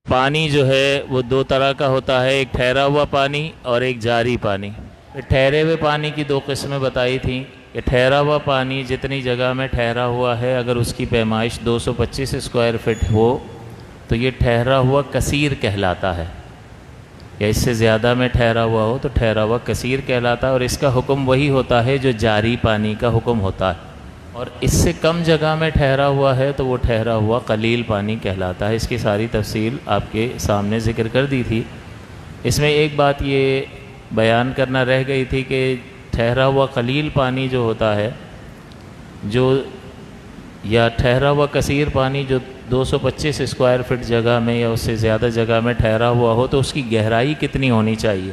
پانی جو ہے وہ دو طرح کا ہوتا ہے، ایک ٹھہرا ہوا پانی اور ایک جاری پانی۔ ٹھہرے ہوئے پانی کی دو قسمیں بتائی تھیں کہ ٹھہرا ہوا پانی جتنی جگہ میں ٹھہرا ہوا ہے اگر اس کی پیمائش 225 اسکوائر فٹ ہو تو یہ ٹھہرا ہوا کثیر کہلاتا ہے، یا اس سے زیادہ میں ٹھہرا ہوا ہو تو ٹھہرا ہوا کثیر کہلاتا ہے، اور اس کا حکم وہی ہوتا ہے جو جاری پانی کا حکم ہوتا ہے۔ اور اس سے کم جگہ میں ٹھہرا ہوا ہے تو وہ ٹھہرا ہوا قلیل پانی کہلاتا ہے۔ اس کی ساری تفصیل آپ کے سامنے ذکر کر دی تھی۔ اس میں ایک بات یہ بیان کرنا رہ گئی تھی کہ ٹھہرا ہوا قلیل پانی جو ہوتا ہے یا ٹھہرا ہوا کثیر پانی جو 225 اسکوائر فٹ جگہ میں یا اس سے زیادہ جگہ میں ٹھہرا ہوا ہو تو اس کی گہرائی کتنی ہونی چاہیے؟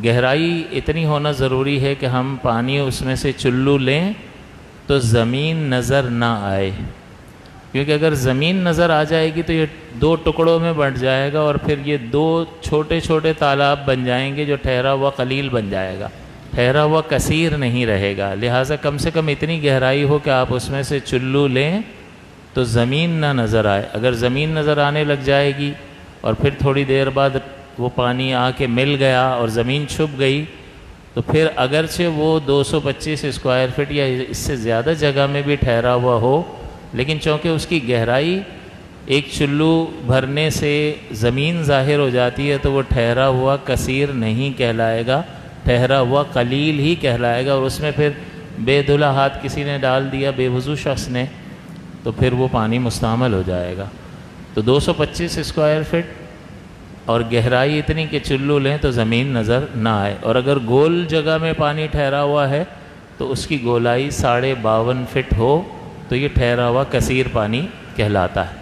گہرائی اتنی ہونا ضروری ہے کہ ہم پانی اس میں سے چلو لیں تو زمین نظر نہ آئے، کیونکہ اگر زمین نظر آ جائے گی تو یہ دو ٹکڑوں میں بٹ جائے گا اور پھر یہ دو چھوٹے چھوٹے تالاب بن جائیں گے جو ٹھہرا ہوا قلیل بن جائے گا، ٹھہرا ہوا کثیر نہیں رہے گا۔ لہٰذا کم سے کم اتنی گہرائی ہو کہ آپ اس میں سے چلو لیں تو زمین نہ نظر آئے۔ اگر زمین نظر آنے لگ جائے گی اور پھر تھوڑی دیر بعد وہ پانی آ کے مل گیا اور زمین چھپ گئی تو پھر اگرچہ وہ 225 اسکوائر فٹ یا اس سے زیادہ جگہ میں بھی ٹھہرا ہوا ہو، لیکن چونکہ اس کی گہرائی ایک چلو بھرنے سے زمین ظاہر ہو جاتی ہے تو وہ ٹھہرا ہوا کثیر نہیں کہلائے گا، ٹھہرا ہوا قلیل ہی کہلائے گا، اور اس میں پھر بے دھلا ہاتھ کسی نے ڈال دیا، بے وضو شخص نے، تو پھر وہ پانی مستعمل ہو جائے گا۔ تو 225 اسکوائر فٹ اور گہرائی اتنی کہ چلو لیں تو زمین نظر نہ آئے، اور اگر گول جگہ میں پانی ٹھہرا ہوا ہے تو اس کی گولائی 52.5 فٹ ہو تو یہ ٹھہرا ہوا کثیر پانی کہلاتا ہے۔